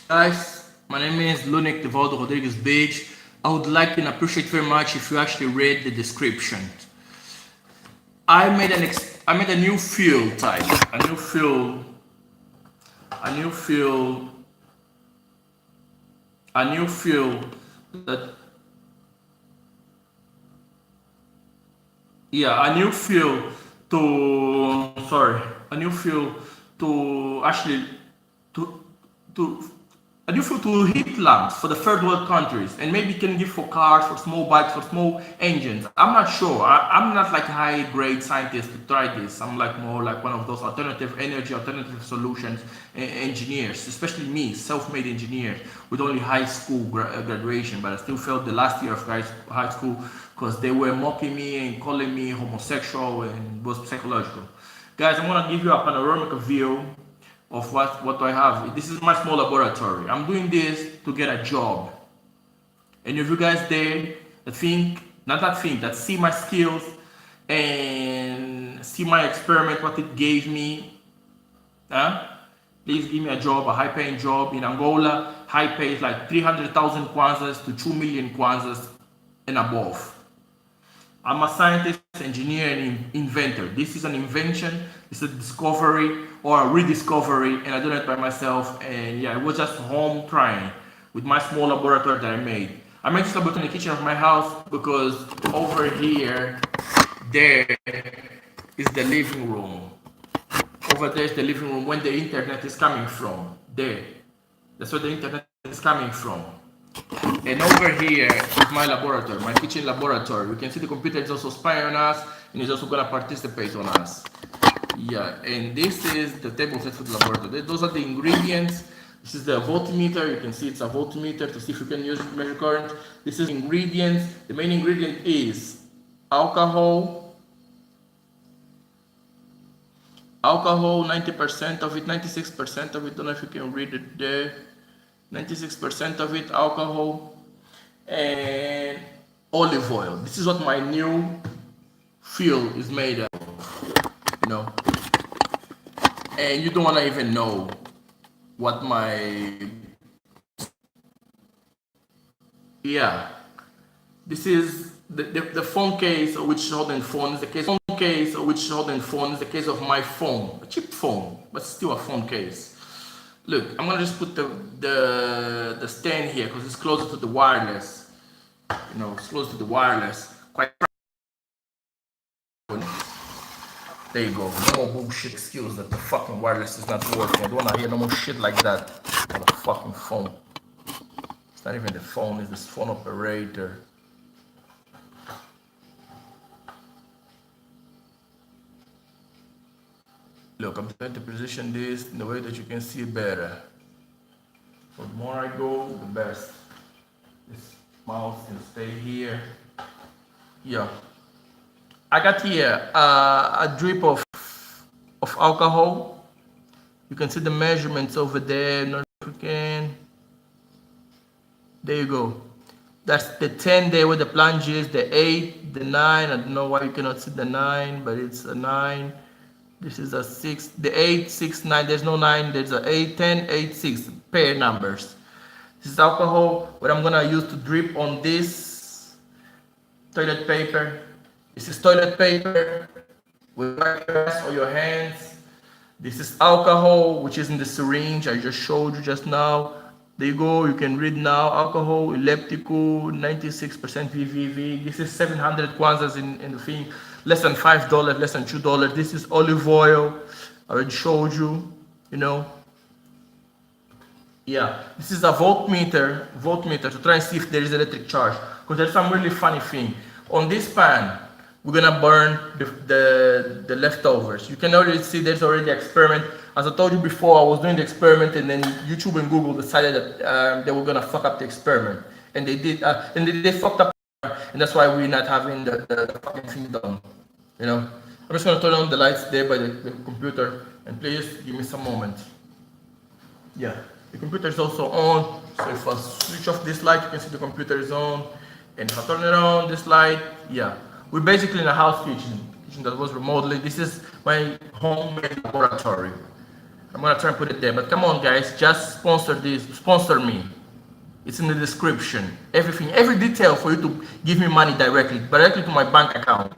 Guys, my name is Lunik Devaldo Rodriguez Beach. I would like and appreciate very much if you actually read the description. I made a new field type, a new field, a new field that yeah, a new field a new field to actually to to a new field to heat lamps for the third world countries, and maybe can give for cars, for small bikes, for small engines. I'm not sure. I'm not like a high grade scientist to try this. I'm like more like one of those alternative energy, alternative solutions engineers, especially me, self-made engineer with only high school graduation, but I still failed the last year of high school because they were mocking me and calling me homosexual, and it was psychological. Guys, I'm gonna give you a panoramic view of what I have. This is my small laboratory. I'm doing this to get a job. And if you guys there that think, not that think, that see my skills and see my experiment, what it gave me, huh? Please give me a job, a high paying job in Angola. High pay is like 300,000 kwanzas to 2 million kwanzas and above. I'm a scientist, engineer, and inventor. This is an invention, it's a discovery or a rediscovery, and I did it by myself. And yeah, it was just home trying with my small laboratory that I made. I made this laboratory in the kitchen of my house because over here, there is the living room. Over there is the living room when the internet is coming from. There. That's where the internet is coming from. And over here is my laboratory, my kitchen laboratory. You can see the computer is also spying on us and is also going to participate on us. Yeah, and this is the table set for the laboratory. Those are the ingredients. This is the voltmeter. You can see it's a voltmeter to see if you can use measure current. This is ingredients. The main ingredient is alcohol. Alcohol, 90% of it, 96% of it. Don't know if you can read it there. 96% of it alcohol, and olive oil. This is what my new fuel is made of, you know. And you don't want to even know what my, yeah, this is the phone case which holding phone is the case. Phone case which holding phone is the case of my phone, a cheap phone, but still a phone case. Look, I'm gonna just put the stand here because it's closer to the wireless. You know, it's close to the wireless. Quite. There you go. No more bullshit excuse that the fucking wireless is not working. I don't wanna hear no more shit like that on the fucking phone. It's not even the phone, it's this phone operator. Look, I'm trying to position this in the way that you can see better. So the more I go, the best. This mouse can stay here. Yeah. I got here a drip of alcohol. You can see the measurements over there. Not if you can. There you go. That's the 10 there where the plunge is, the 8, the 9. I don't know why you cannot see the 9, but it's a 9. This is a 6, the 8, 6, 9, there's no 9, there's a 8, 10, 8, 6, pair numbers. This is alcohol, what I'm gonna use to drip on this toilet paper. This is toilet paper with your hands or your hands. This is alcohol, which is in the syringe I just showed you just now. There you go, you can read now, alcohol, electrical, 96% VVV. This is 700 kwanzas in the thing. Less than $5, less than $2. This is olive oil. I already showed you, you know. Yeah, this is a voltmeter to try and see if there is electric charge. Because there's some really funny thing. On this pan, we're gonna burn the leftovers. You can already see there's already an experiment. As I told you before, I was doing the experiment, and then YouTube and Google decided that they were gonna fuck up the experiment. And they did, and they fucked up. And that's why we're not having the fucking thing done, you know. I'm just gonna turn on the lights there by the computer, and please give me some moment. Yeah, the computer is also on, so if I switch off this light, you can see the computer is on, and if I turn it on, this light, yeah. We're basically in a house kitchen that was remotely. This is my homemade laboratory. I'm gonna try and put it there, but come on guys, just sponsor this, sponsor me. It's in the description. Everything, every detail for you to give me money directly to my bank account.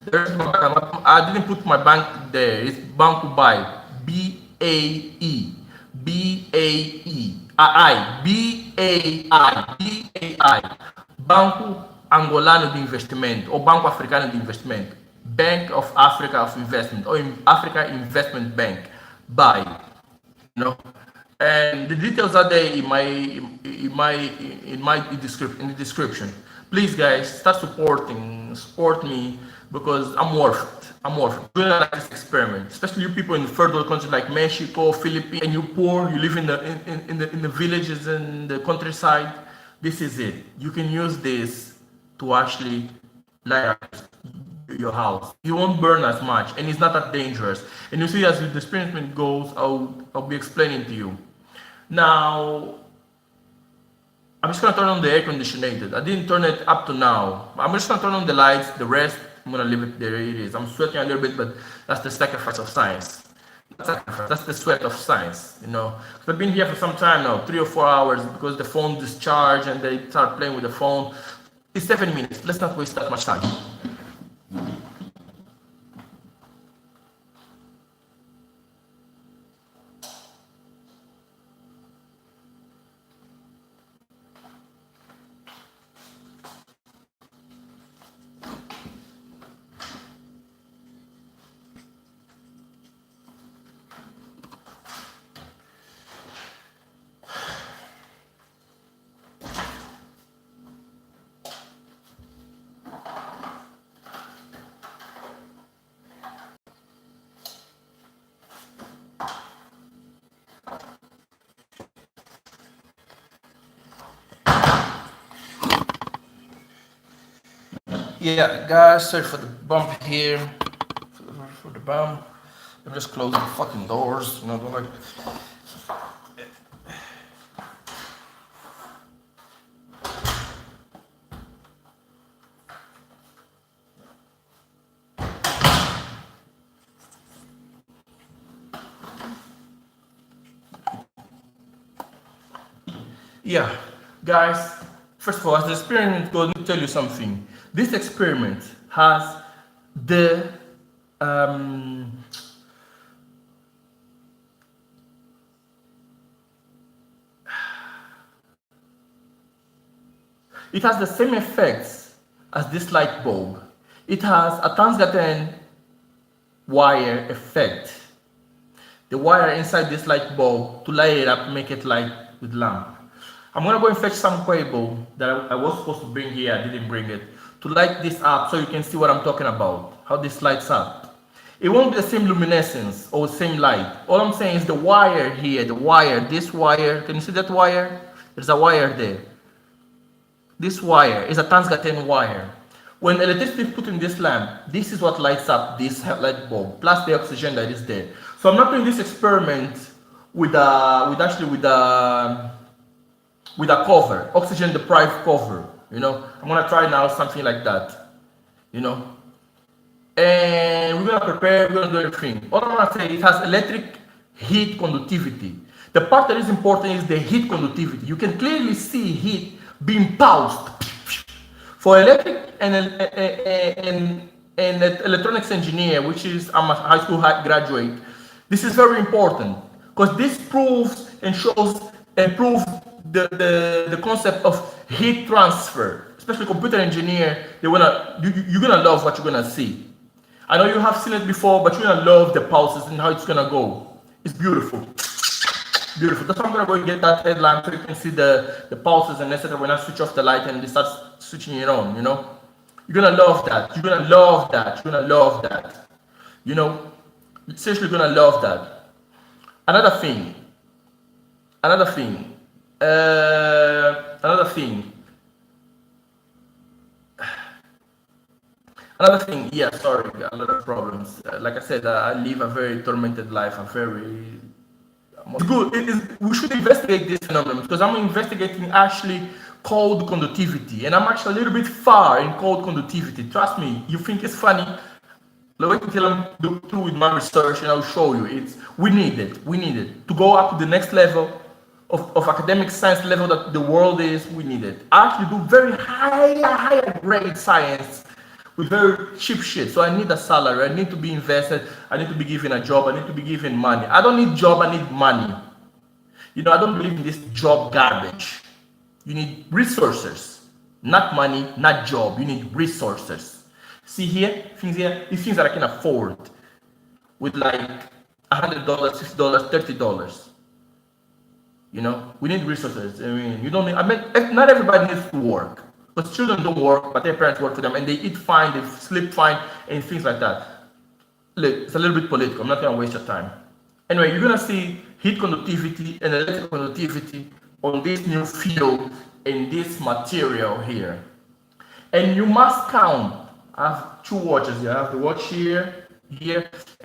There's my bank account. I didn't put my bank there. It's Banco Buy. B-A-E. B-A-E. I. B-A-I. B-A-I. Banco Angolano de Investimento or Banco Africano de Investimento. Bank of Africa of Investment or Africa Investment Bank. Buy. You know? And the details are there in the description. Please guys, start support me because I'm worth it. I'm worth it. Doing like this experiment, especially you people in third world countries like Mexico, Philippines, and you poor, you live in the villages and the countryside. This is it. You can use this to actually light up your house. You won't burn as much, and it's not that dangerous. And you see, as the experiment goes, I'll be explaining to you. Now, I'm just gonna turn on the air conditioner. I didn't turn it up to now. I'm just gonna turn on the lights. The rest, I'm gonna leave it there. It is. I'm sweating a little bit, but that's the sacrifice of science. That's the sweat of science, you know. I've been here for some time now, 3 or 4 hours, because the phone discharged and they start playing with the phone. It's 7 minutes. Let's not waste that much time. Yeah, guys, sorry for the bump here. For the bump. I'm just closing the fucking doors. You know, don't like. Yeah, guys. First of all, as the experiment goes, let me tell you something. This experiment has the it has the same effects as this light bulb. It has a Tanzgaten wire effect. The wire inside this light bulb to light it up, make it light with lamp. I'm gonna go and fetch some cable that I was supposed to bring here. I didn't bring it to light this up so you can see what I'm talking about. How this lights up. It won't be the same luminescence or same light. All I'm saying is the wire here, the wire, this wire. Can you see that wire? There's a wire there. This wire is a Tanzgaten wire. When electricity is put in this lamp, this is what lights up this light bulb, plus the oxygen that is there. So I'm not doing this experiment with a cover, oxygen deprived cover. You know, I'm gonna try now something like that. You know, and we're gonna prepare. We're gonna do everything. All I'm gonna say, it has electric heat conductivity. The part that is important is the heat conductivity. You can clearly see heat being pulsed. For electric and electronics engineer, which is I'm a high school graduate, this is very important because this proves and shows and proves the concept of heat transfer. Especially computer engineer, you're gonna love what you're gonna see. I know you have seen it before, but you're gonna love the pulses and how it's gonna go. It's beautiful. Beautiful. That's why I'm gonna go and get that headlamp so you can see the pulses and etc. When I switch off the light and they start switching it on, you know. You're gonna love that. You're gonna love that. You're gonna love that. You know, seriously, you're gonna love that. Another thing. Yeah, sorry, a lot of problems. Like I said, I live a very tormented life. It's good. We should investigate this phenomenon because I'm investigating actually cold conductivity, and I'm actually a little bit far in cold conductivity. Trust me, you think it's funny? Wait until I'm through with my research and I'll show you. We need it to go up to the next level of academic science level that the world is. We need it. I actually do very higher grade science with very cheap shit. So I need a salary. I need to be invested. I need to be given a job. I need to be given money. I don't need job. I need money. You know, I don't believe in this job garbage. You need resources, not money, not job. You need resources. See here, things that I can afford with like $100, $50, $30. You know, we need resources. I mean, you don't need, not everybody needs to work. Because children don't work, but their parents work for them and they eat fine, they sleep fine, and things like that. Look, it's a little bit political. I'm not going to waste your time. Anyway, you're going to see heat conductivity and electrical conductivity on this new field in this material here. And you must count. I have two watches here. I have the watch here,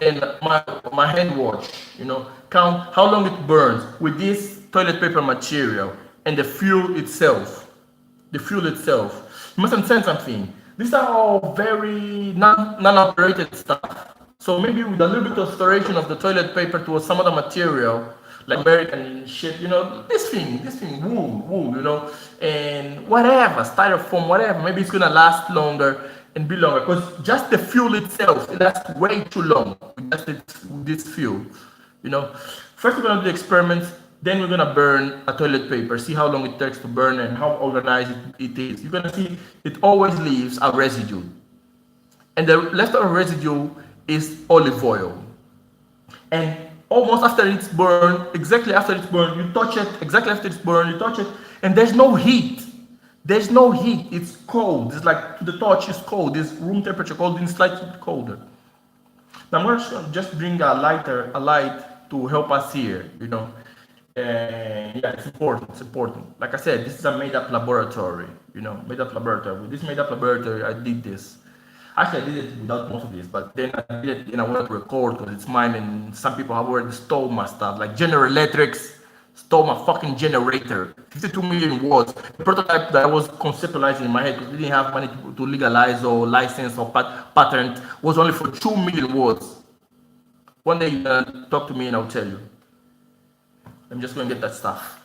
and my hand watch. You know, count how long it burns with this toilet paper material and the fuel itself. The fuel itself. You must understand something. These are all very non-operated stuff. So maybe with a little bit of alteration of the toilet paper to some other material, like American shit, you know, this thing, wool, you know, and whatever, styrofoam, whatever, maybe it's gonna last longer and be longer, because just the fuel itself, it lasts way too long with this fuel, you know. First we're gonna do the experiments, then we're gonna burn a toilet paper, see how long it takes to burn and how organized it is. You're gonna see it always leaves a residue, and the leftover residue is olive oil. And almost after it's burned, exactly after it's burned, you touch it, exactly after it's burned, you touch it, and there's no heat. There's no heat, it's cold. It's like to the touch, it's cold. It's room temperature cold, and slightly colder. Now I'm going to just bring a light to help us here, you know. And yeah, it's important. Like I said, this is a made-up laboratory, you know, made-up laboratory. With this made-up laboratory, I did this. Actually, I did it without most of this, but then I did it and I wanted to record because it's mine, and some people have already stole my stuff, like General Electrics stole my fucking generator, 52 million watts. The prototype that I was conceptualizing in my head, because we didn't have money to legalize or license or patent, was only for 2 million watts. One day you can talk to me and I'll tell you. I'm just going to get that stuff.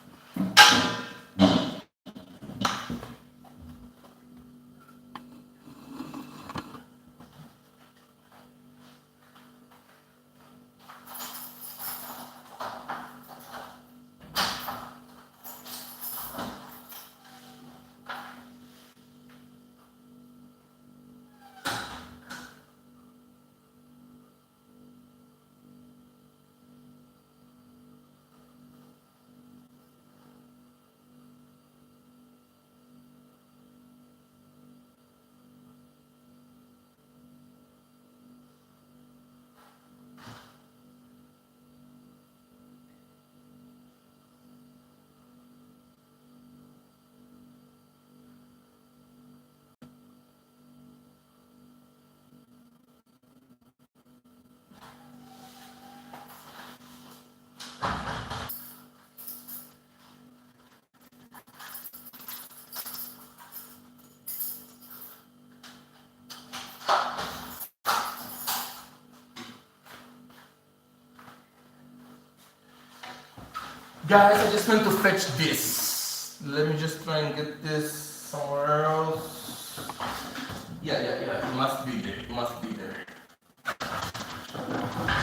Guys, I just went to fetch this. Let me just try and get this somewhere else. Yeah, it must be there.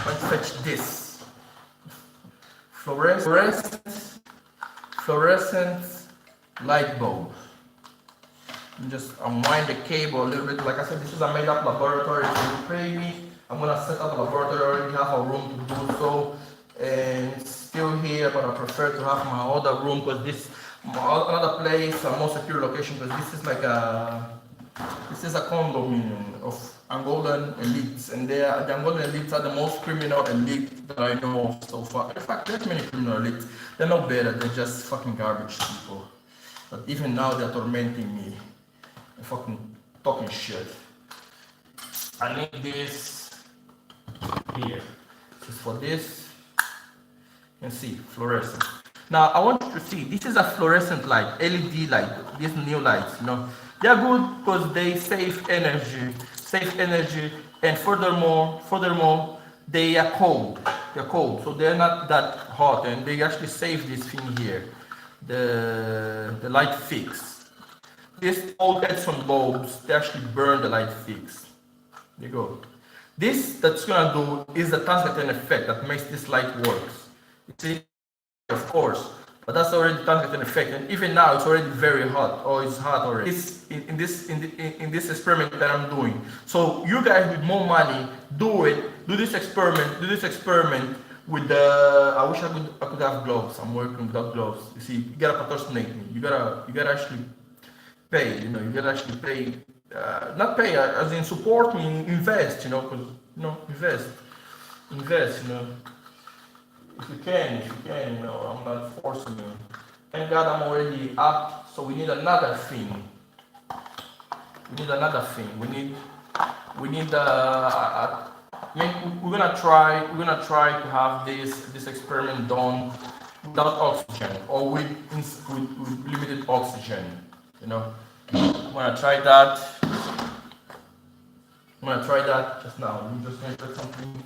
Let's fetch this. Fluorescent light bulb. And just unwind the cable a little bit. Like I said, this is a made-up laboratory. If you pay me, I'm gonna set up a laboratory. I already have a room to do so. And it's still here, but I prefer to have my other room because this another place, a more secure location, because this is like a condominium of Angolan elites, and the Angolan elites are the most criminal elite that I know of so far. In fact, there's many criminal elites. They're not better, they're just fucking garbage people. But even now they're tormenting me and fucking talking shit. I need this here. This is for this. You can see fluorescent. Now I want you to see, this is a fluorescent light, LED light, these new lights, you know. They are good because they save energy And furthermore, they are cold. They're cold, so they're not that hot, and they actually save this thing here, the light fix. This old Edison bulbs, they actually burn the light fix. There you go. This that's gonna do is the transient effect that makes this light works. You see, of course, but that's already transient effect, and even now it's already very hot, or it's hot already. It's in this experiment that I'm doing. So you guys with more money, do this experiment with the. I wish I could have gloves. I'm working without gloves. You see, you gotta patrcinate me. You gotta actually pay. You know, you gotta actually pay. Not pay, as in support me, invest. You know, because invest. You know. If you can, you know, I'm not forcing you. Thank God I'm already up, so we need another thing. We need we're gonna try to have this experiment done without oxygen or with limited oxygen. You know, I'm gonna try that. Just now. I'm just gonna put something.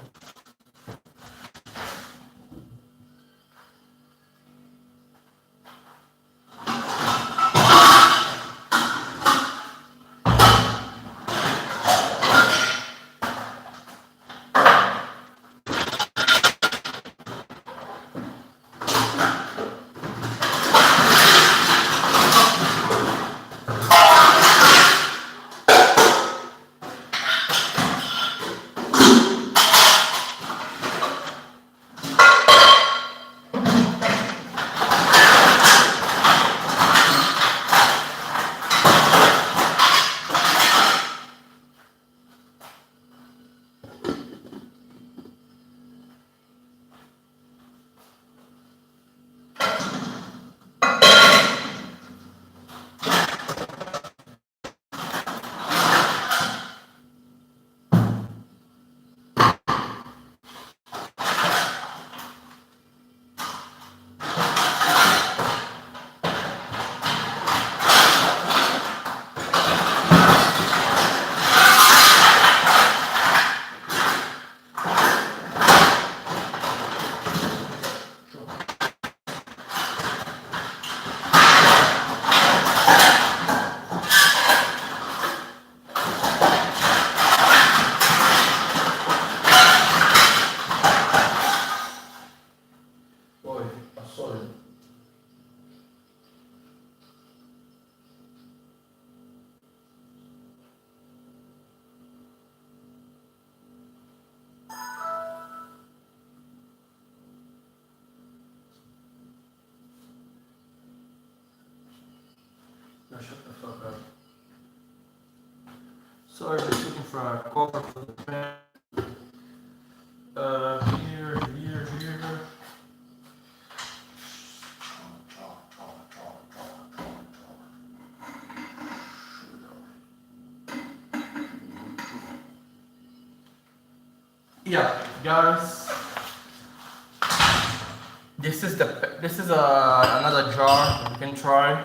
Shut the fuck up. Sorry, just looking for a cover for the pen. Here. Yeah, guys. This is another jar you can try.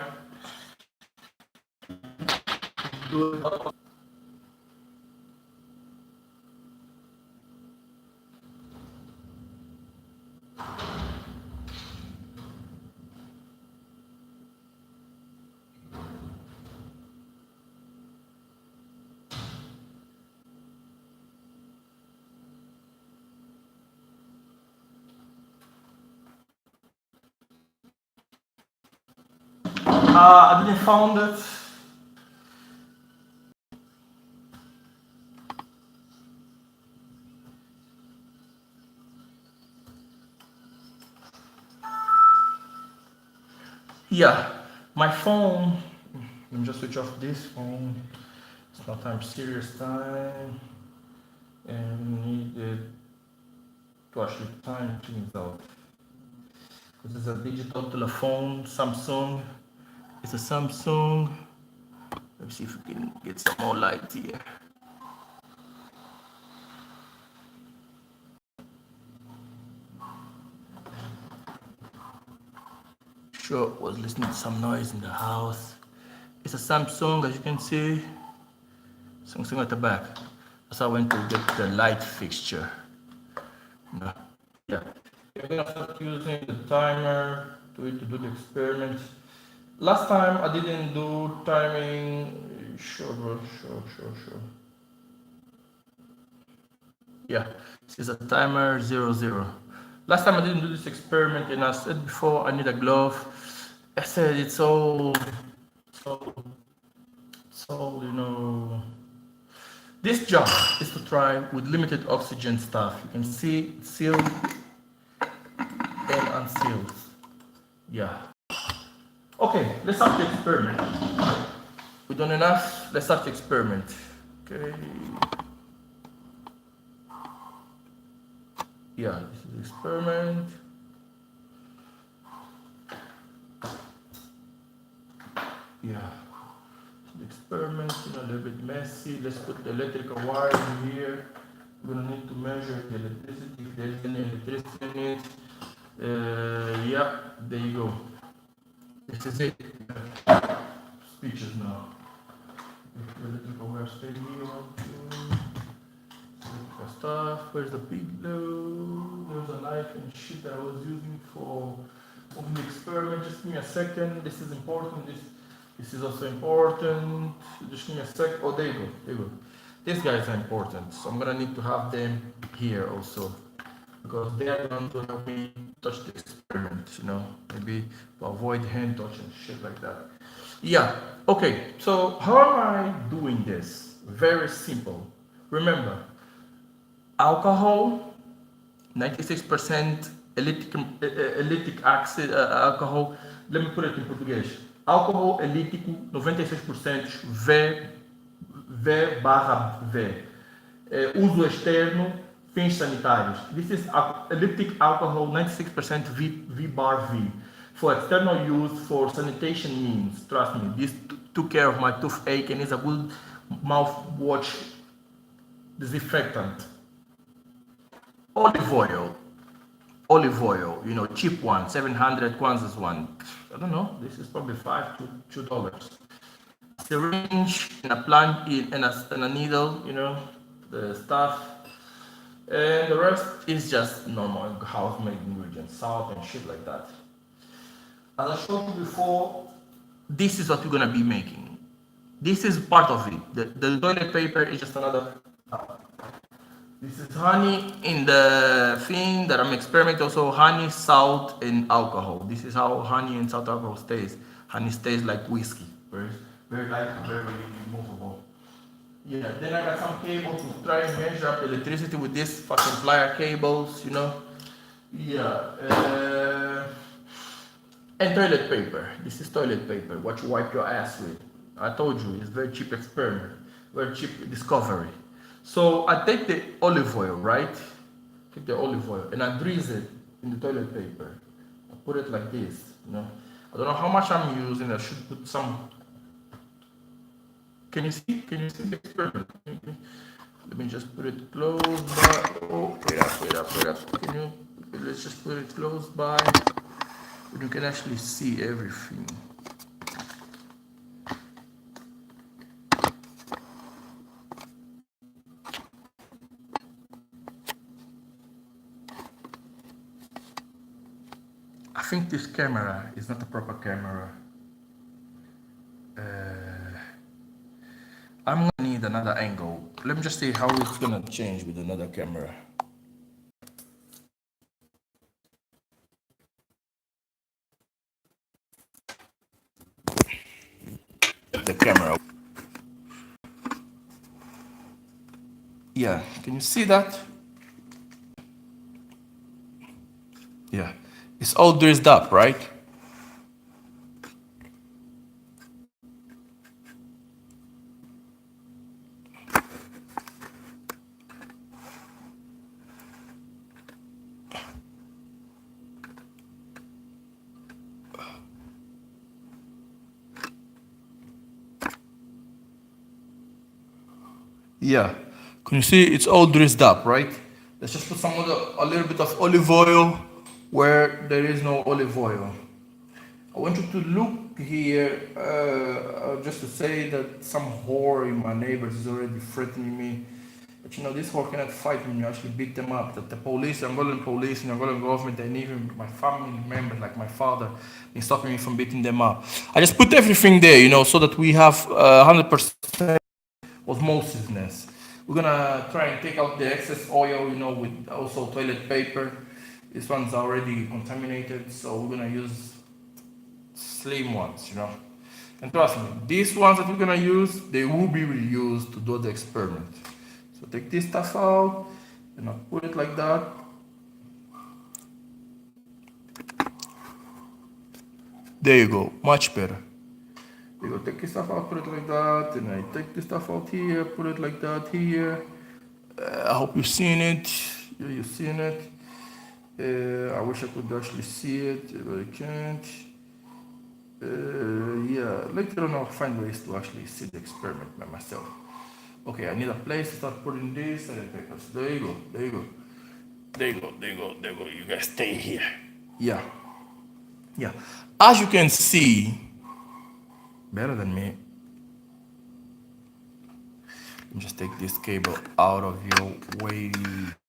I didn't found it. Yeah, my phone. Let me just switch off this phone. It's not time serious time, and need it to actually time things out. This is a digital telephone, Samsung. It's a Samsung. Let me see if we can get some more light here. Sure, was listening to some noise in the house. It's a Samsung, as you can see. Samsung at the back. So I went to get the light fixture. No. Yeah. I'm gonna start using the timer to do the experiment. Last time I didn't do timing. Sure, bro. Sure. Yeah, this is a timer 00. Last time I didn't do this experiment, and I said before I need a glove. I said it's all, you know. This job is to try with limited oxygen stuff. You can see it's sealed and unsealed. Yeah. Okay, let's start the experiment. We've done enough. Let's start the experiment. Okay. Yeah, this is the experiment. Yeah. The experiment is a little bit messy. Let's put the electrical wire in here. We're gonna need to measure the electricity, if there's any electricity in it. Yeah, there you go. This is it. Speeches now. The electrical wire stay here. Electrical stuff. Where's the big glue? There's a knife and shit that I was using for the experiment. Just give me a second. This is important. This is also important. Just give me a sec. Oh, there you go. These guys are important, so I'm gonna need to have them here also, because they are going to help me touch the experiment, you know, maybe to avoid hand touch and shit like that. Yeah, okay, so how am I doing this? Very simple. Remember, alcohol, 96% electric acid, alcohol. Let me put it in Português. Álcool elítico, 96% V/V. Uso externo, fins sanitários. This is elliptic alcohol, 96% V/V. For external use, for sanitation means, trust me, this took care of my toothache and is a good mouthwash disinfectant. Olive oil, you know, cheap one, 700 kwanzas one. I don't know, this is probably $5 to $2. Syringe and a plant and a needle, you know, the stuff. And the rest is just normal house-made ingredients, salt and shit like that. As I showed you before, this is what you're gonna be making. This is part of it. The toilet paper is just another. This is honey in the thing that I'm experimenting. Also, honey, salt, and alcohol. This is how honey and salt alcohol stays. Honey stays like whiskey, very light, very movable. Yeah. Then I got some cable to try and measure up the electricity with this fucking plier cables, you know. Yeah. And toilet paper. This is toilet paper. What you wipe your ass with. I told you, it's very cheap experiment, very cheap discovery. So I take the olive oil, right? Take the olive oil and I drizzle it in the toilet paper. I put it like this, you know. I don't know how much I'm using. I should put some. Can you see? Can you see the experiment? Let me just put it close by. Oh, wait up. Can you? Let's just put it close by. You can actually see everything. I think this camera is not a proper camera. I'm gonna need another angle. Let me just see how it's gonna change with another camera. The camera. Yeah, can you see that? Yeah, it's all drizzled up, right? Yeah, can you see it's all drizzled up, right? Let's just put a little bit of olive oil where there is no olive oil. I want you to look here, just to say that some whore in my neighbors is already threatening me But you know, this whole cannot fight when you actually beat them up. That the police, the Angolan police and Angolan government, and even my family members, like my father, been stopping me from beating them up. I just put everything there, you know, so that we have 100% osmosis. We're gonna try and take out the excess oil, you know, with also toilet paper. This one's already contaminated, so we're gonna use slim ones, you know. And trust me, these ones that we're gonna use, they will be reused to do the experiment. So take this stuff out, and I'll put it like that. There you go, much better. You go take this stuff out, put it like that, and I take this stuff out here, put it like that here. I hope you've seen it. Yeah, you've seen it. I wish I could actually see it, but I can't. Yeah, later on I'll find ways to actually see the experiment by myself. Okay, I need a place to start putting this and the papers. There you go, there you go. There you go, there you go, there you go. You guys stay here. Yeah. Yeah. As you can see, better than me. Let me just take this cable out of your way,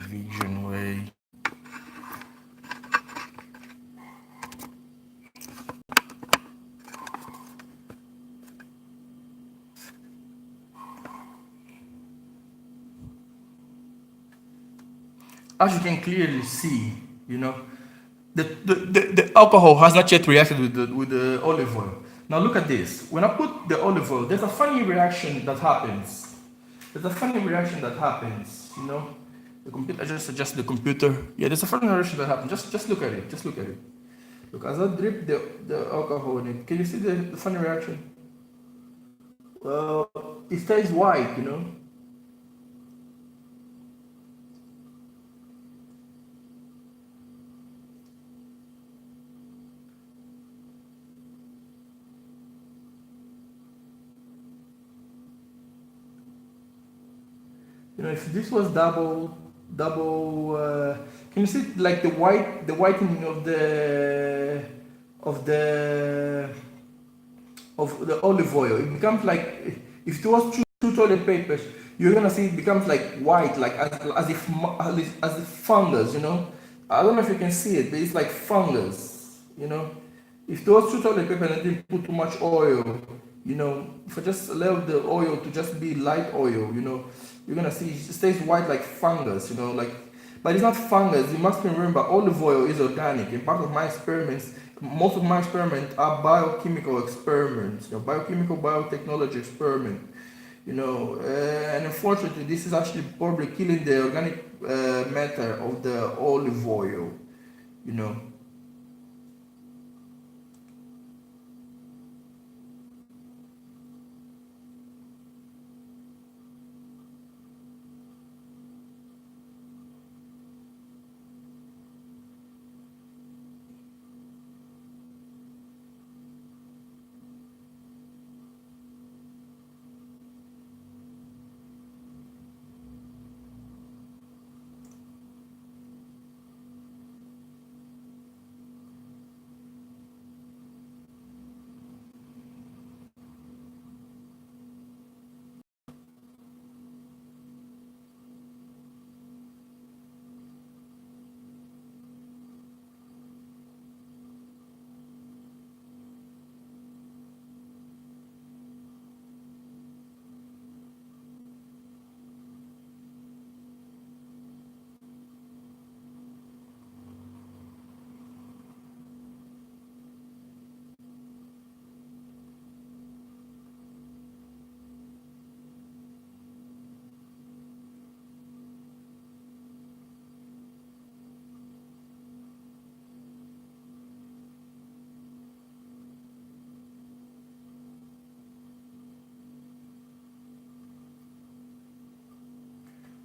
vision way. As you can clearly see, you know, the alcohol has not yet reacted with the olive oil. Now look at this. When I put the olive oil, there's a funny reaction that happens. There's a funny reaction that happens, you know. The computer, I just adjust the computer. Yeah, there's a funny reaction that happens. Just look at it. Just look at it. Look, as I drip the alcohol in it, can you see the funny reaction? Well, it stays white, you know. You know, if this was double, can you see like the whitening of the olive oil? It becomes like, if it was two toilet papers, you're gonna see it becomes like white, like as if fungus. You know, I don't know if you can see it, but it's like fungus. You know, if there was two toilet paper and I didn't put too much oil, you know, if I just allow the oil to just be light oil, you know, you're gonna see it stays white like fungus, you know, like, but it's not fungus. You must remember olive oil is organic. And part of my experiments, most of my experiments are biochemical experiments, you know, biochemical biotechnology experiment, you know, and unfortunately this is actually probably killing the organic matter of the olive oil, you know.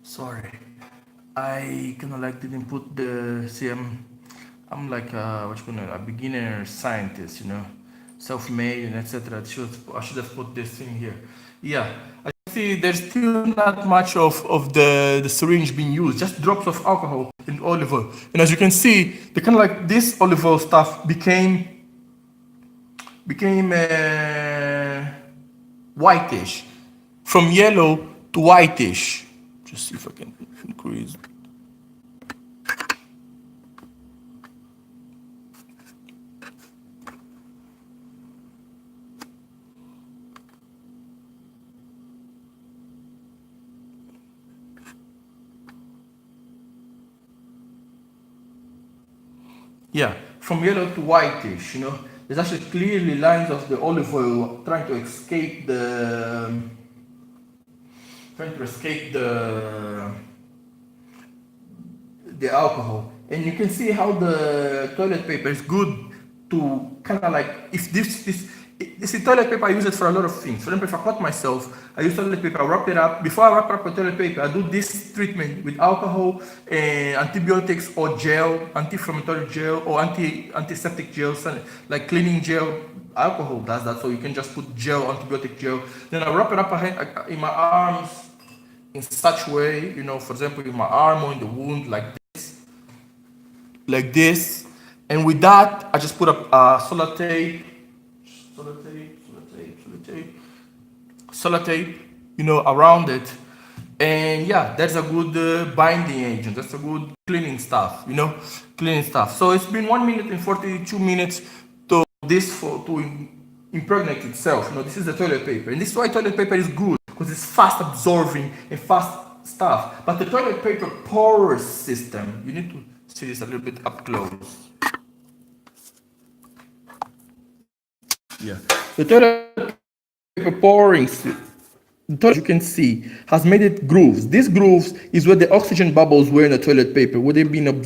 Sorry, I kind of like didn't put the, see, I'm like what you call it, a beginner scientist, you know, self-made and etc. I should have put this thing here. Yeah, I see there's still not much of the syringe being used, just drops of alcohol and olive oil. And as you can see, the kind of like this olive oil stuff became whitish, from yellow to whitish. just see if I can increase. Yeah, from yellow to whitish, there's actually clearly lines of the olive oil trying to escape the alcohol. And you can see how the toilet paper is good to kind of like, if this is toilet paper, I use it for a lot of things. For example, if I cut myself, I use toilet paper, I wrap it up. Before I wrap up with toilet paper, I do this treatment with alcohol, antibiotics or gel, anti-inflammatory gel or antiseptic gel, like cleaning gel. Alcohol does that, so you can just put gel, antibiotic gel. Then I wrap it up in my arms in such way, for example, in my arm or in the wound, like this. And with that, I just put up sellotape, around it. And yeah, that's a good binding agent. That's a good cleaning stuff, So it's been 1 minute and 42 minutes to impregnate itself. This is the toilet paper. And this is why toilet paper is good, because it's fast absorbing and fast stuff. But the toilet paper porous system, you need to see this a little bit up close. Yeah. The toilet paper pouring, as you can see, has made it grooves. These grooves is where the oxygen bubbles were in the toilet paper, where they've been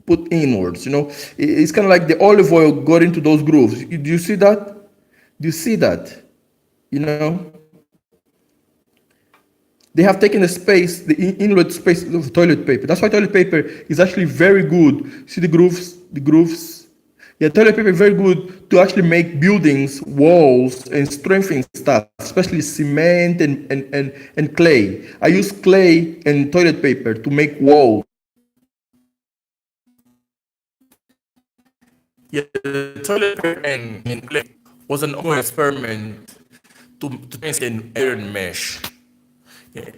put inwards. It's kind of like the olive oil got into those grooves. Do you see that? Do you see that? They have taken the space, the inlet space of toilet paper. That's why toilet paper is actually very good. See the grooves? The grooves? Yeah, toilet paper is very good to actually make buildings, walls, and strengthening stuff, especially cement and clay. I use clay and toilet paper to make walls. Yeah, the toilet paper and clay was an ongoing experiment to make an iron mesh. Yeah,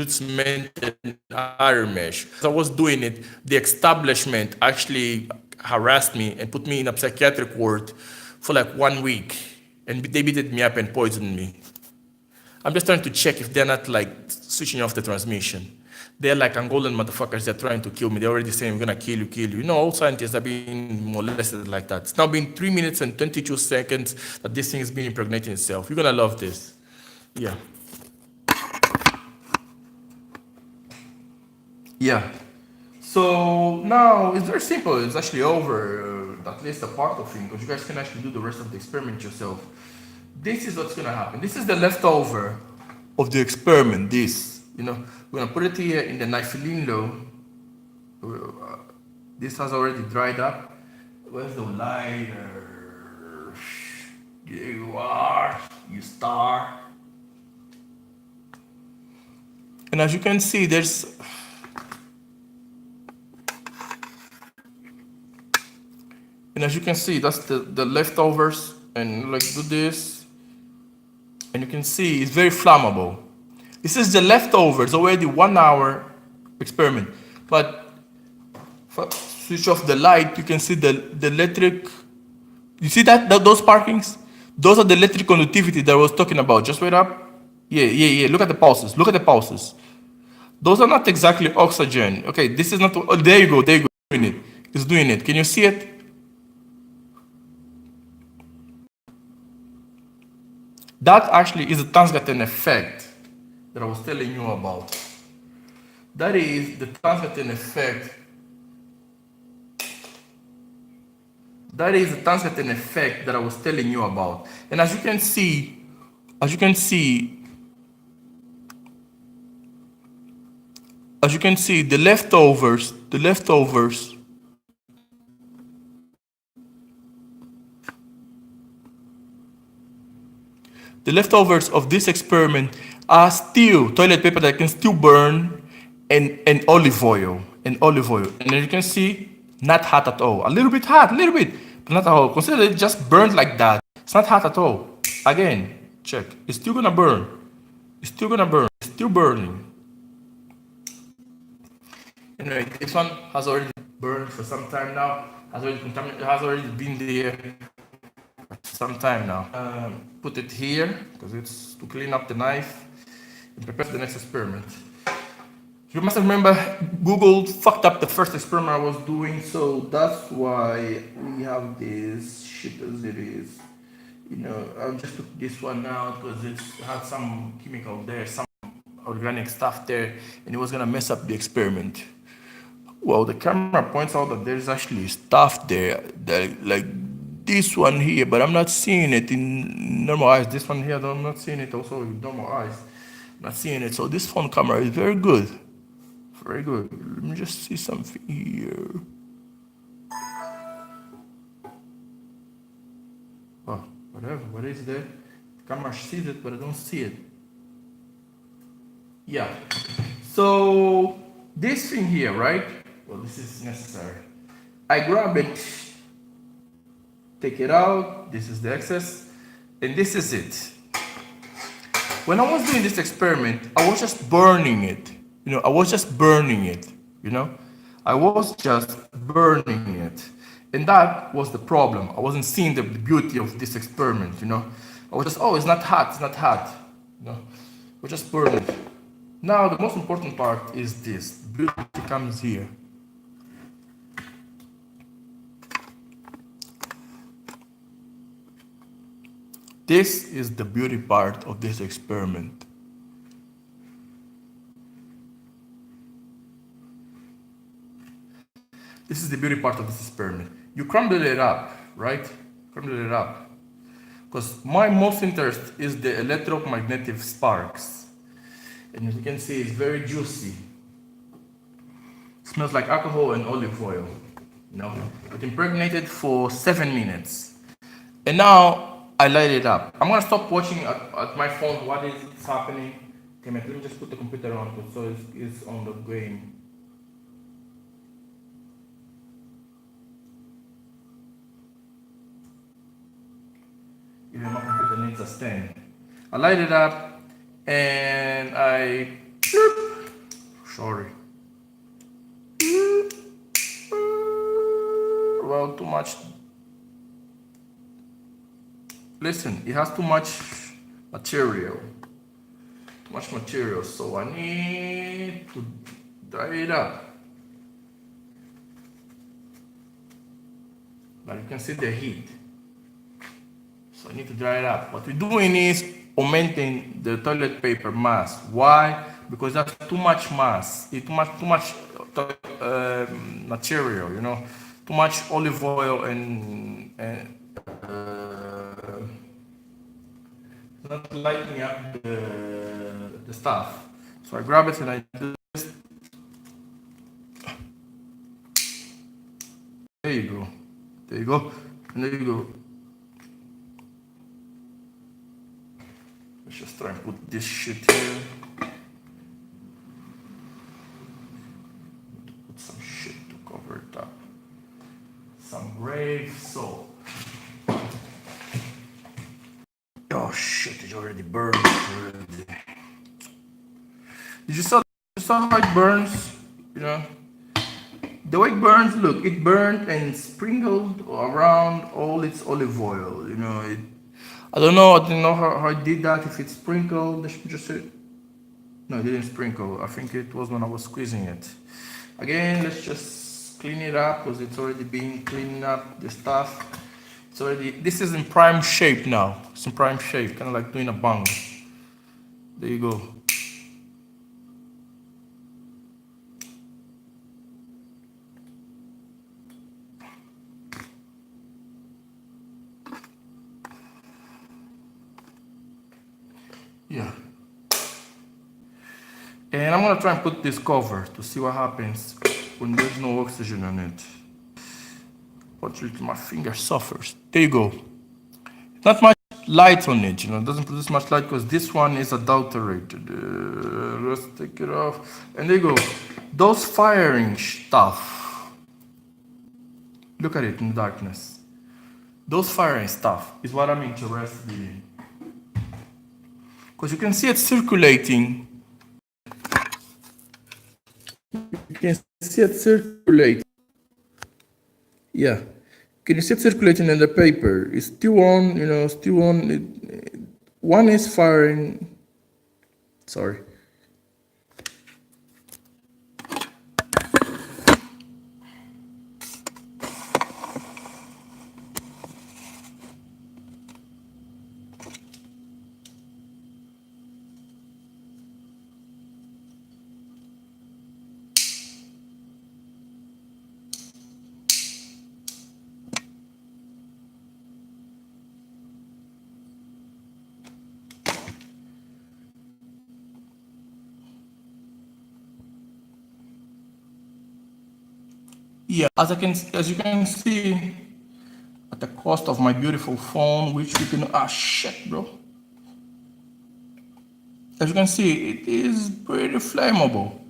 cement and iron mesh. As I was doing it, the establishment actually harassed me and put me in a psychiatric ward for like 1 week, and they beat me up and poisoned me. I'm just trying to check if they're not like switching off the transmission. They're like Angolan motherfuckers. They're trying to kill me. They're already saying, we're gonna kill you. All scientists are being molested like that. It's now been 3 minutes and 22 seconds that this thing is being impregnating itself. You're gonna love this. Yeah. Yeah. So now it's very simple. It's actually over, at least a part of it, because you guys can actually do the rest of the experiment yourself. This is what's gonna happen. This is the leftover of the experiment. We're gonna put it here in the Nifilino. This has already dried up. Where's the lighter? Here you are, you star. And as you can see, that's the leftovers, and like do this, and you can see it's very flammable. This is the leftovers, already 1 hour experiment. But if I switch off the light, you can see the electric. You see those sparkings? Those are the electric conductivity that I was talking about. Just wait up. Yeah. Look at the pulses. Those are not exactly oxygen. Okay, this is not. Oh, there you go. It's doing it. Can you see it? That actually is the Tanzgatten effect that I was telling you about. That is the Tanzgatten effect. That is the Tanzgatten effect that I was telling you about. And as you can see, the leftovers of this experiment are still toilet paper that can still burn, and olive oil. And as you can see, not hot at all. A little bit hot, but not at all. Consider it just burned like that. It's not hot at all. Again, check. It's still gonna burn. still burning. Anyway, this one has already burned for some time now. Has already been there for some time now. Put it here because it's to clean up the knife and prepare for the next experiment. You must remember Google fucked up the first experiment I was doing, so that's why we have this shit as it is. You know, I just took this one out because it had some chemical there, some organic stuff there, and it was gonna mess up the experiment. Well, the camera points out that there's actually stuff there, that, like this one here, but I'm not seeing it in normal eyes. This one here, I'm not seeing it also in normal eyes. I'm not seeing it. So this phone camera is very good. Very good. Let me just see something here. Oh, whatever. What is that? The camera sees it, but I don't see it. Yeah. So this thing here, right? Well, this is necessary. I grab it, take it out. This is the excess, and this is it. When I was doing this experiment, I was just burning it. You know, I was just burning it. You know, I was just burning it, and that was the problem. I wasn't seeing the beauty of this experiment. You know, I was just, oh, it's not hot. It's not hot. You know, we just burn it. Now the most important part is this. Beauty comes here. This is the beauty part of this experiment. This is the beauty part of this experiment. You crumble it up, right? Crumble it up. Because my most interest is the electromagnetic sparks. And as you can see, it's very juicy. It smells like alcohol and olive oil. You know, it impregnated for 7 minutes. And now I light it up. I'm gonna stop watching at my phone what is happening. Okay, let me just put the computer on so it's on the game. Even my computer needs a stand. I light it up and I sorry. Well, too much. Listen, it has too much material. Too much material, so I need to dry it up. But you can see the heat. So I need to dry it up. What we're doing is augmenting the toilet paper mass. Why? Because that's too much mass. It's too much material, you know, too much olive oil and not lighting up the stuff. So I grab it and I do this. There you go. There you go. And there you go. Let's just try and put this shit here. Put some shit to cover it up. Some grave soap. Oh shit, it already burned already. Did you saw how it burns? You know? The way it burns, look, it burned and sprinkled around all its olive oil. You know, I don't know how it did that. If it sprinkled, just no, it didn't sprinkle. I think it was when I was squeezing it. Again, let's just clean it up because it's already been cleaning up the stuff. It's already, this is in prime shape now. It's in prime shape, kind of like doing a bang. There you go. Yeah. And I'm gonna try and put this cover to see what happens when there's no oxygen on it. Fortunately, my finger suffers. There you go. Not much light on it, you know, it doesn't produce much light because this one is adulterated. Let's take it off. And there you go. Those firing stuff. Look at it in darkness. Those firing stuff is what I'm interested in. Because you can see it circulating can see it circulating. Yeah, can you see it circulating in the paper? It's still on, you know, still on. One is firing. Sorry. Yeah, as you can see, at the cost of my beautiful phone, which you can, shit, bro. As you can see, it is pretty flammable.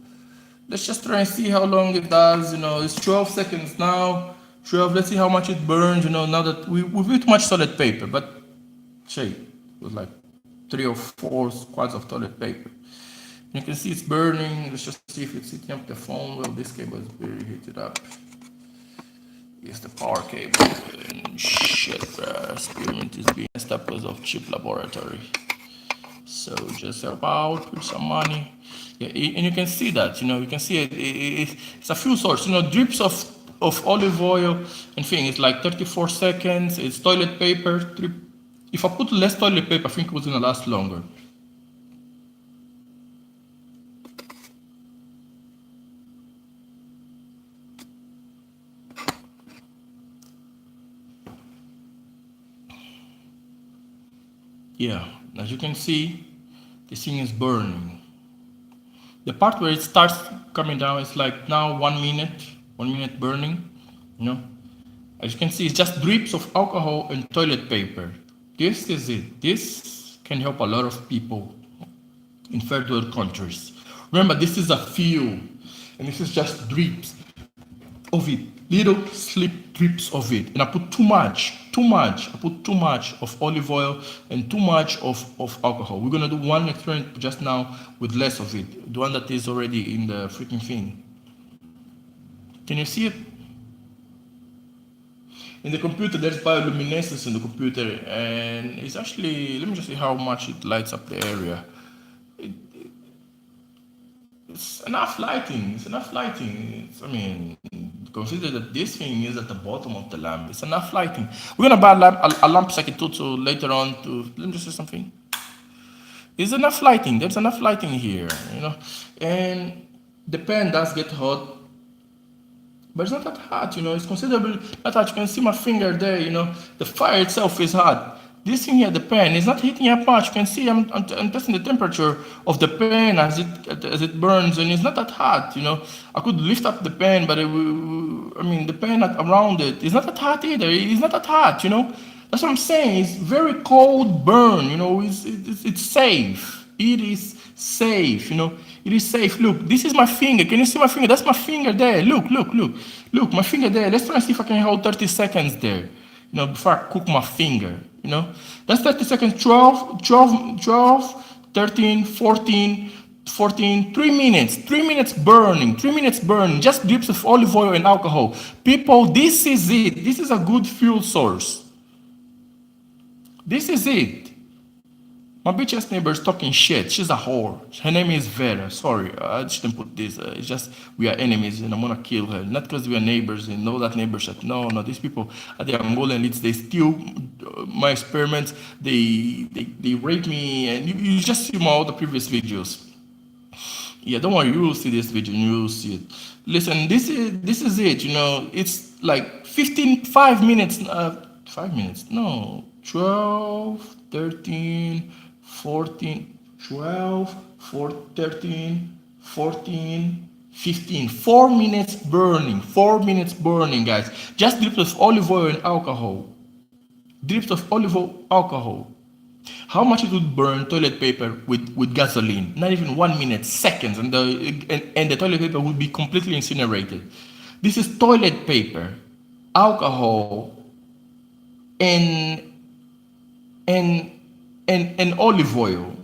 Let's just try and see how long it does. You know, it's 12 seconds now. 12, let's see how much it burns, you know, now that we've used too much toilet paper, but shit, it was like 3 or 4 squads of toilet paper. You can see it's burning. Let's just see if it's heating up the phone. Well, this cable is very heated up. Here's the power cable. And shit, bro. Experiment is being messed up because of chip laboratory. So just help out with some money. Yeah, and you can see that, you know, you can see it's a fuel source, you know, drips of olive oil and thing. It's like 34 seconds. It's toilet paper. If I put less toilet paper, I think it was gonna last longer. Yeah, as you can see, this thing is burning. The part where it starts coming down is like now 1 minute burning, you know. As you can see, it's just drips of alcohol and toilet paper. This is it. This can help a lot of people in third world countries. Remember, this is a fuel, and this is just drips of it, little slip drips of it. And I put too much. I put too much of olive oil and too much of alcohol. We're gonna do one experiment just now with less of it, the one that is already in the freaking thing. Can you see it? In the computer, there's bioluminescence in the computer, and it's actually, let me just see how much it lights up the area. It's enough lighting. I mean, consider that this thing is at the bottom of the lamp. It's enough lighting. We're gonna buy a lamp circuit too, so later on to, let me just say something. There's enough lighting. There's enough lighting here, you know. And the pen does get hot, but it's not that hot, you know. It's considerably not hot. You can see my finger there, you know. The fire itself is hot. This thing here, the pen, is not heating up much. You can see I'm testing the temperature of the pen as it burns, and it's not that hot, you know. I could lift up the pen, but the pen around it is not that hot either. It's not that hot, you know. That's what I'm saying. It's very cold burn, you know. It's safe. It is safe, you know. It is safe. Look, this is my finger. Can you see my finger? That's my finger there. Look, my finger there. Let's try and see if I can hold 30 seconds there, you know, before I cook my finger. You know, that's 30 seconds, 12, 13, 14, 3 minutes burning, just drips of olive oil and alcohol. People, this is it. This is a good fuel source. This is it. My bitch-ass neighbor is talking shit. She's a whore. Her name is Vera. Sorry, I shouldn't put this. It's just we are enemies and I'm gonna kill her. Not because we are neighbors and know that neighbor shit. No, these people are the Angolan elites. They steal my experiments. They rape me, and you just see all the previous videos. Yeah, don't worry, you will see this video and you will see it. Listen, this is it, you know. It's like 5 minutes, 5 minutes, no, 12, 13, 14, 12, 13, 14, 15. 4 minutes burning. 4 minutes burning, guys. Just drips of olive oil and alcohol. Drips of olive oil, alcohol. How much it would burn toilet paper with gasoline? Not even 1 minute, seconds, and the toilet paper would be completely incinerated. This is toilet paper, alcohol, and olive oil,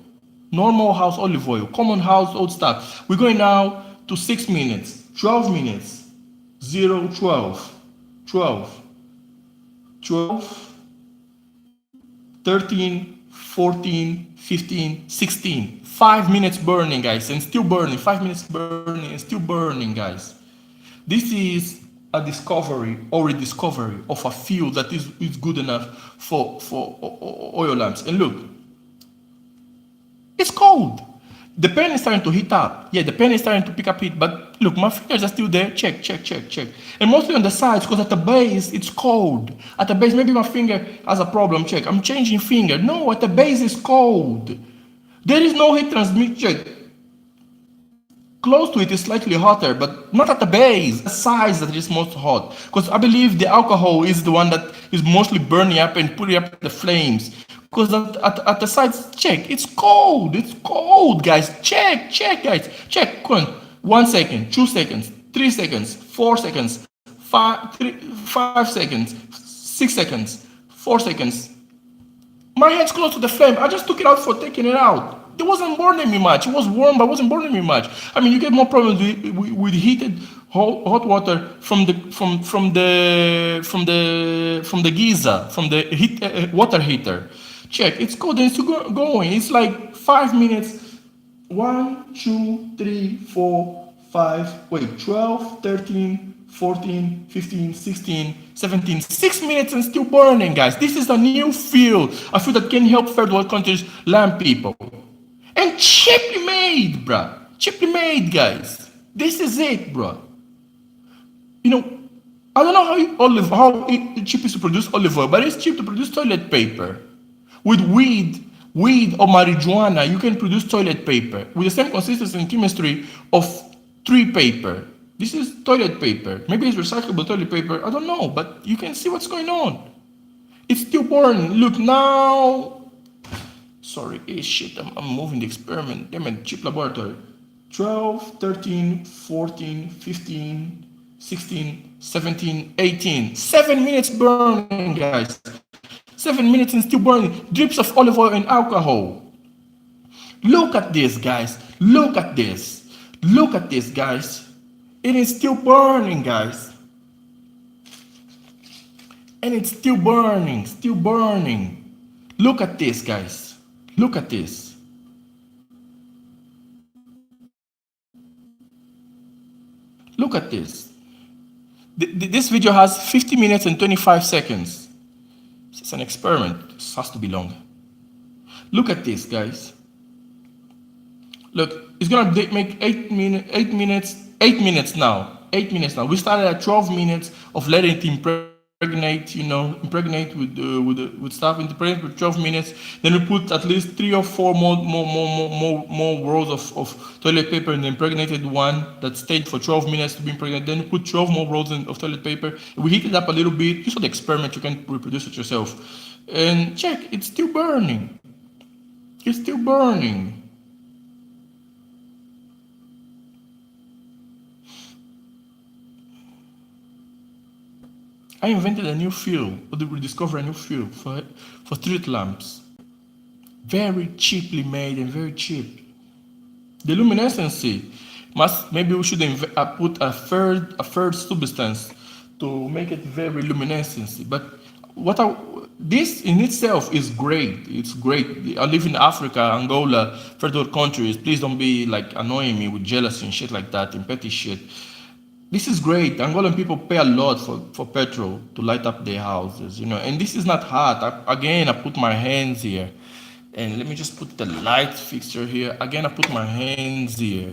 normal house olive oil, common household stuff. We're going now to 6 minutes. 12 minutes, 0, 12, 12, 12, 13, 14, 15, 16. 5 minutes burning, guys, and still burning. 5 minutes burning and still burning, guys. This is a discovery or a discovery of a field that is good enough for oil lamps. And look, it's cold. The pen is starting to heat up. Yeah, the pen is starting to pick up heat, but look, my fingers are still there. Check, check, check, check. And mostly on the sides, because at the base, it's cold. At the base, maybe my finger has a problem. Check, I'm changing finger. No, at the base, it's cold. There is no heat transmission. Check. Close to it is slightly hotter, but not at the base. The sides that is most hot. Because I believe the alcohol is the one that is mostly burning up and putting up the flames. Because at the sides, check, it's cold. It's cold, guys. Check, check, guys. Check. Come on. 1 second, 2 seconds, 3 seconds, 4 seconds, 5 seconds, 6 seconds, 4 seconds. My hand's close to the flame. I just took it out for taking it out. It wasn't burning me much. It was warm, but it wasn't burning me much. I mean, you get more problems with heated hot water from the geyser, from the water heater. Check, it's cold and it's still going. It's like 5 minutes. 1, 2, 3, 4, 5. Wait, 12, 13, 14, 15, 16, 17, 6 minutes and still burning, guys. This is a new field, a field that can help third world countries lamp people. And cheaply made, bruh. Cheaply made, guys. This is it, bruh. You know, I don't know how cheap is to produce olive oil, but it's cheap to produce toilet paper. With weed or marijuana, you can produce toilet paper with the same consistency and chemistry of tree paper. This is toilet paper. Maybe it's recyclable toilet paper. I don't know, but you can see what's going on. It's still burning. Look now. Sorry, shit, I'm moving the experiment. Damn it, cheap laboratory. 12, 13, 14, 15, 16, 17, 18. 7 minutes burning, guys. 7 minutes and still burning. Drips of olive oil and alcohol. Look at this, guys. Look at this. Look at this, guys. It is still burning, guys. And it's still burning, still burning. Look at this, guys. Look at this. Look at this. This video has 50 minutes and 25 seconds. It's an experiment. It has to be long. Look at this, guys. Look, it's gonna make 8 minutes now. 8 minutes now. We started at 12 minutes of letting it impregnate, impregnate with stuff, impregnate with 12 minutes. Then we put at least 3 or 4 more rolls of toilet paper in the impregnated one that stayed for 12 minutes to be impregnated. Then we put 12 more rolls of toilet paper. We heat it up a little bit. You saw the experiment. You can reproduce it yourself. And check, it's still burning. It's still burning. I invented a new field, or we discovered a new field for street lamps. Very cheaply made and very cheap. The luminescency maybe we should put a third substance to make it very luminescency. But this in itself is great. It's great. I live in Africa, Angola, third world countries. Please don't be like annoying me with jealousy and shit like that and petty shit. This is great. Angolan people pay a lot for petrol to light up their houses, and this is not hot. I put my hands here. And let me just put the light fixture here. Again, I put my hands here,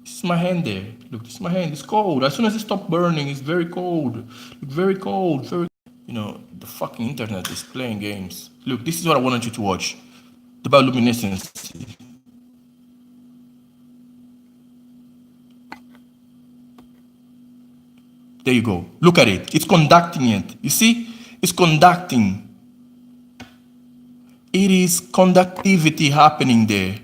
This is my hand there. Look, this is my hand. It's cold. As soon as it stops burning, it's very cold. Very cold. The fucking internet is playing games. Look, this is what I wanted you to watch. The bioluminescence. There you go. Look at it. It's conducting it. You see? It's conducting. It is conductivity happening there.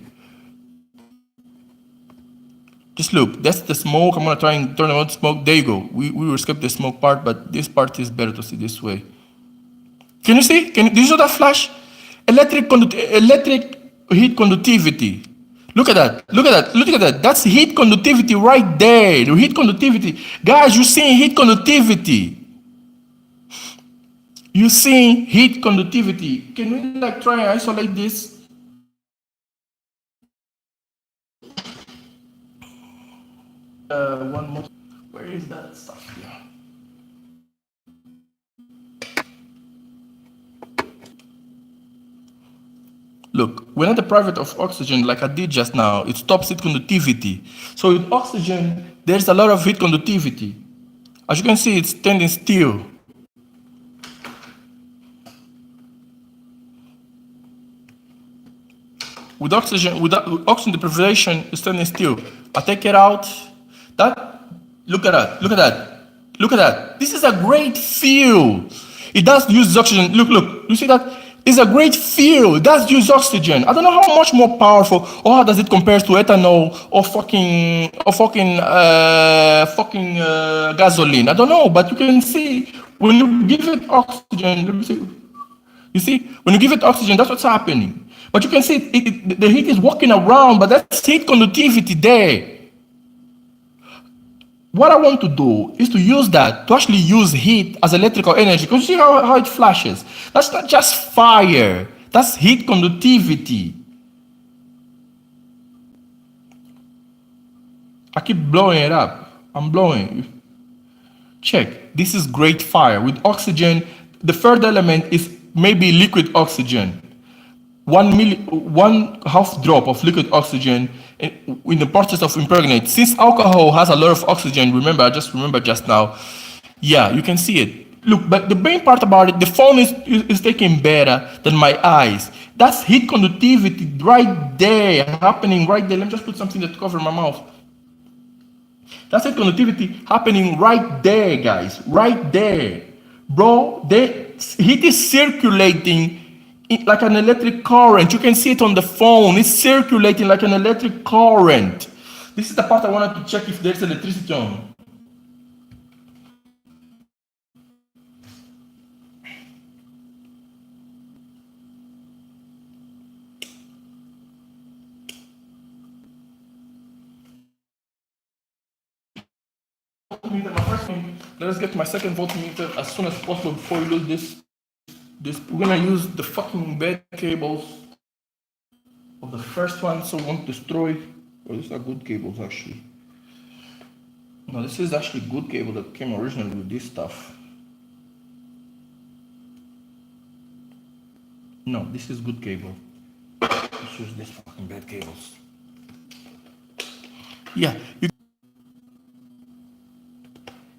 Just look. That's the smoke. I'm going to try and turn on the smoke. There you go. We will skip the smoke part, but this part is better to see this way. Can you see? Do you see that flash? Electric heat conductivity. Look at that. Look at that. Look at that. That's heat conductivity right there. The heat conductivity. Guys, you're seeing heat conductivity. You're seeing heat conductivity. Can we like try and isolate this? One more. Where is that stuff here? Look, when at the private of oxygen, like I did just now, it stops heat conductivity. So with oxygen, there's a lot of heat conductivity. As you can see, it's standing still. With oxygen deprivation, it's standing still. I take it out. Look at that. Look at that. Look at that. This is a great feel. It does use oxygen. Look. You see that? It's a great feel. It does use oxygen. I don't know how much more powerful or how does it compare to ethanol or fucking gasoline. I don't know, but you can see when you give it oxygen. Let me see. You see, when you give it oxygen, that's what's happening. But you can see the heat is walking around, but that's heat conductivity there. What I want to do is to use that, to actually use heat as electrical energy. Because you see how it flashes? That's not just fire. That's heat conductivity. I keep blowing it up. I'm blowing. Check. This is great fire. With oxygen, the third element is maybe liquid oxygen. 1/2 drop of liquid oxygen in the process of impregnate. Since alcohol has a lot of oxygen, remember, I just remembered just now. Yeah, you can see it. Look, but the main part about it, the phone is taking better than my eyes. That's heat conductivity right there, happening right there. Let me just put something that covers my mouth. That's heat conductivity happening right there, guys. Right there. Bro, heat is circulating like an electric current. You can see it on the phone. It's circulating like an electric current. This is the part I wanted to check if there's electricity on. Let us get my second voltmeter as soon as possible before we lose this. We're gonna use the fucking bad cables of the first one, so we won't destroy. Oh, these are good cables actually. No, this is actually good cable that came originally with this stuff. No, this is good cable. Let's use these fucking bad cables. Yeah,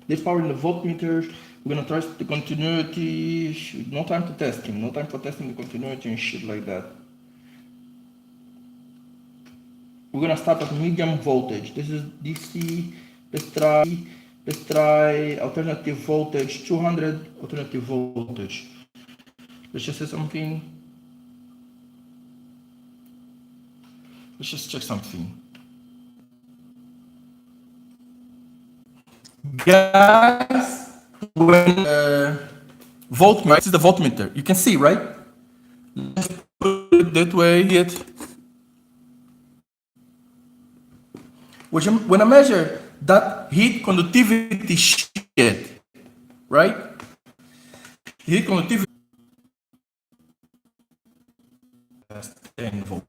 there's power in the voltmeter. We're gonna test the continuity. No time to testing. No time for testing the continuity and shit like that. We're gonna start at medium voltage. This is DC. Let's try alternative voltage. 200 alternative voltage. Let's just say something. Let's just check something. Guys, when voltmeter, this is the voltmeter. You can see, right? Let's put it that way. When I measure that heat conductivity shit, right? Heat conductivity. That's 10 volts.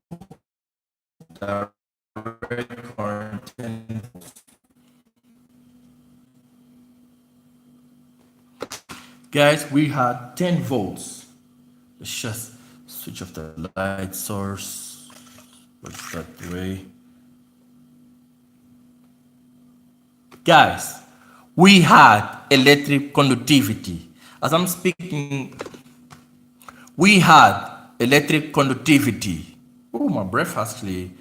Direct current 10 volts. Guys, we had 10 volts. Let's just switch off the light source. What's that way? Guys, we had electric conductivity. As I'm speaking, we had electric conductivity. Oh, my breath actually.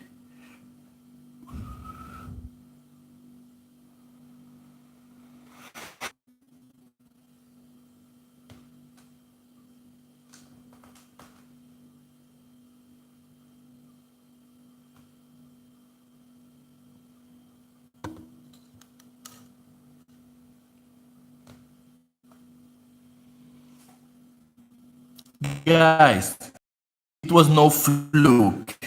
Guys, it was no fluke.